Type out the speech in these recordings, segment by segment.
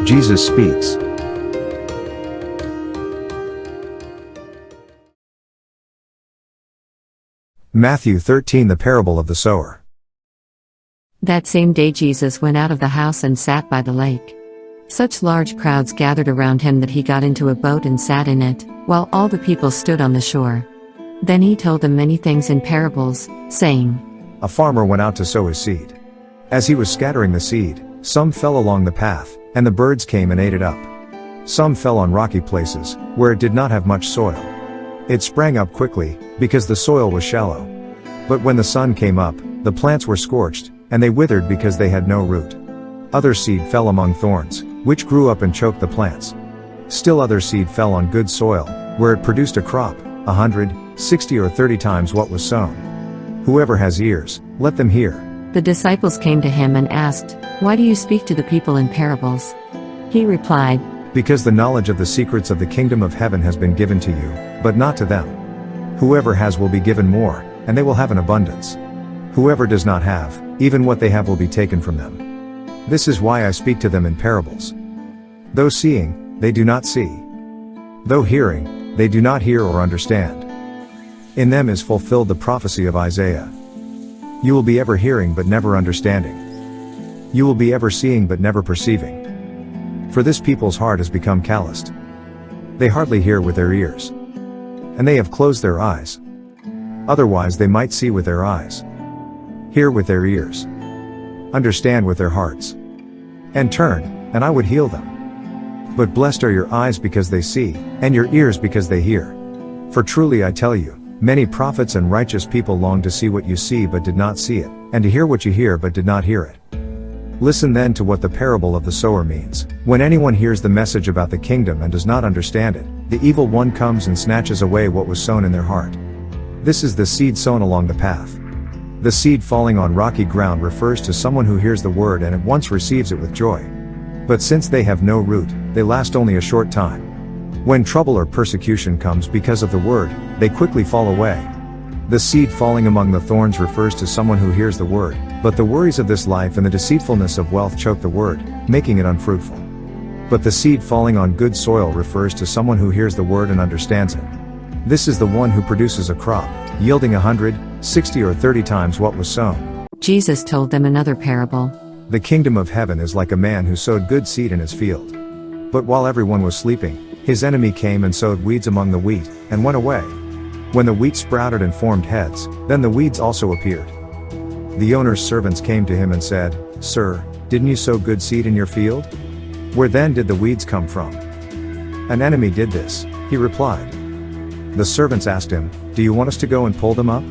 Jesus speaks. Matthew 13 The parable of the sower. That same day Jesus went out of the house and sat by the lake. Such large crowds gathered around him that he got into a boat and sat in it, while all the people stood on the shore. Then he told them many things in parables, saying, A farmer went out to sow his seed. As he was scattering the seed, some fell along the path, and the birds came and ate it up. Some fell on rocky places, where it did not have much soil. It sprang up quickly, because the soil was shallow. But when the sun came up, the plants were scorched, and they withered because they had no root. Other seed fell among thorns, which grew up and choked the plants. Still other seed fell on good soil, where it produced a crop, 100, 60 or 30 times what was sown. Whoever has ears, let them hear. The disciples came to him and asked, Why do you speak to the people in parables? He replied, Because the knowledge of the secrets of the kingdom of heaven has been given to you, but not to them. Whoever has will be given more, and they will have an abundance. Whoever does not have, even what they have will be taken from them. This is why I speak to them in parables. Though seeing, they do not see. Though hearing, they do not hear or understand. In them is fulfilled the prophecy of Isaiah. You will be ever hearing but never understanding. You will be ever seeing but never perceiving. For this people's heart has become calloused. They hardly hear with their ears. And they have closed their eyes. Otherwise they might see with their eyes, hear with their ears, understand with their hearts, and turn, and I would heal them. But blessed are your eyes because they see, and your ears because they hear. For truly I tell you, many prophets and righteous people longed to see what you see but did not see it, and to hear what you hear but did not hear it. Listen then to what the parable of the sower means. When anyone hears the message about the kingdom and does not understand it, the evil one comes and snatches away what was sown in their heart. This is the seed sown along the path. The seed falling on rocky ground refers to someone who hears the word and at once receives it with joy. But since they have no root, they last only a short time. When trouble or persecution comes because of the word, they quickly fall away. The seed falling among the thorns refers to someone who hears the word, but the worries of this life and the deceitfulness of wealth choke the word, making it unfruitful. But the seed falling on good soil refers to someone who hears the word and understands it. This is the one who produces a crop, yielding 100, 60 or 30 times what was sown. Jesus told them another parable. The kingdom of heaven is like a man who sowed good seed in his field. But while everyone was sleeping, his enemy came and sowed weeds among the wheat, and went away. When the wheat sprouted and formed heads, then the weeds also appeared. The owner's servants came to him and said, Sir, didn't you sow good seed in your field? Where then did the weeds come from? An enemy did this, he replied. The servants asked him, Do you want us to go and pull them up?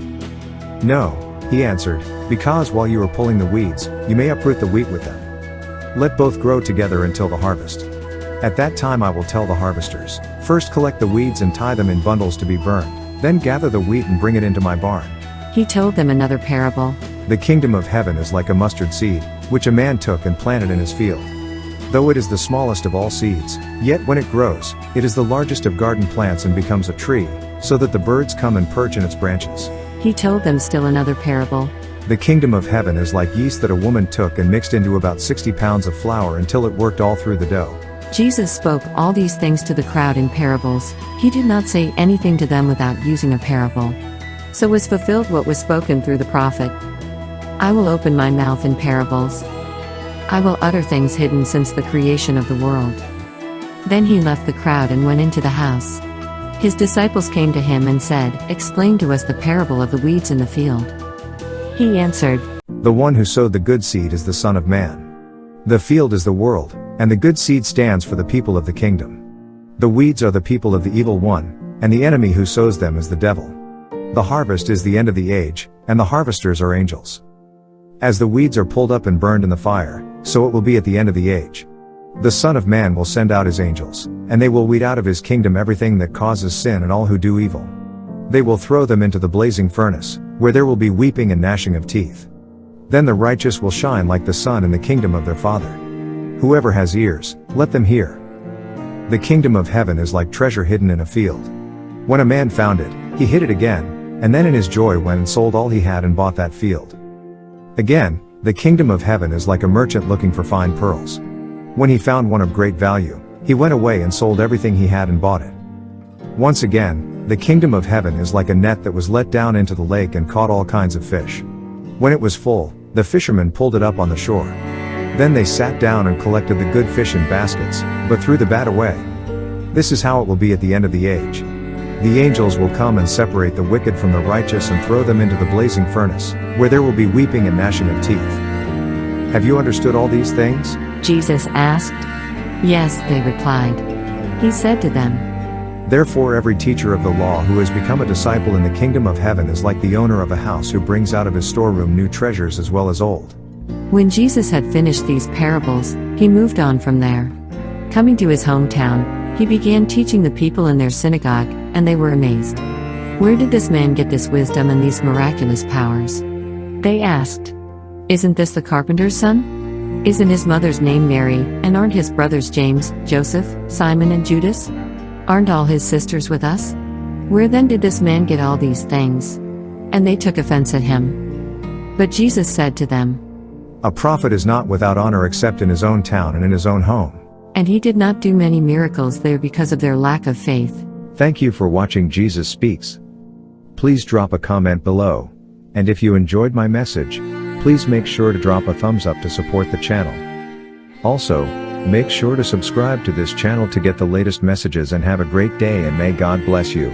No, he answered, because while you are pulling the weeds, you may uproot the wheat with them. Let both grow together until the harvest. At that time I will tell the harvesters, First collect the weeds and tie them in bundles to be burned, then gather the wheat and bring it into my barn. He told them another parable. The kingdom of heaven is like a mustard seed, which a man took and planted in his field. Though it is the smallest of all seeds, yet when it grows, it is the largest of garden plants and becomes a tree, so that the birds come and perch in its branches. He told them still another parable. The kingdom of heaven is like yeast that a woman took and mixed into about 60 pounds of flour until it worked all through the dough. Jesus spoke all these things to the crowd in parables. He did not say anything to them without using a parable. So was fulfilled what was spoken through the prophet. I will open my mouth in parables. I will utter things hidden since the creation of the world. Then he left the crowd and went into the house. His disciples came to him and said, Explain to us the parable of the weeds in the field. He answered, The one who sowed the good seed is the Son of Man. The field is the world, and the good seed stands for the people of the kingdom. The weeds are the people of the evil one, and the enemy who sows them is the devil. The harvest is the end of the age, and the harvesters are angels. As the weeds are pulled up and burned in the fire, so it will be at the end of the age. The Son of Man will send out his angels, and they will weed out of his kingdom everything that causes sin and all who do evil. They will throw them into the blazing furnace, where there will be weeping and gnashing of teeth. Then the righteous will shine like the sun in the kingdom of their Father. Whoever has ears, let them hear. The kingdom of heaven is like treasure hidden in a field. When a man found it, he hid it again, and then in his joy went and sold all he had and bought that field. Again, the kingdom of heaven is like a merchant looking for fine pearls. When he found one of great value, he went away and sold everything he had and bought it. Once again, the kingdom of heaven is like a net that was let down into the lake and caught all kinds of fish. When it was full, the fishermen pulled it up on the shore. Then they sat down and collected the good fish in baskets, but threw the bad away. This is how it will be at the end of the age. The angels will come and separate the wicked from the righteous and throw them into the blazing furnace, where there will be weeping and gnashing of teeth. Have you understood all these things? Jesus asked. Yes, they replied. He said to them, Therefore every teacher of the law who has become a disciple in the kingdom of heaven is like the owner of a house who brings out of his storeroom new treasures as well as old. When Jesus had finished these parables, he moved on from there. Coming to his hometown, he began teaching the people in their synagogue, and they were amazed. Where did this man get this wisdom and these miraculous powers? They asked. Isn't this the carpenter's son? Isn't his mother's name Mary, and aren't his brothers James, Joseph, Simon and Judas? Aren't all his sisters with us? Where then did this man get all these things? And they took offense at him. But Jesus said to them, A prophet is not without honor except in his own town and in his own home. And he did not do many miracles there because of their lack of faith. Thank you for watching Jesus Speaks. Please drop a comment below. And if you enjoyed my message, please make sure to drop a thumbs up to support the channel. Also, make sure to subscribe to this channel to get the latest messages and have a great day and may God bless you.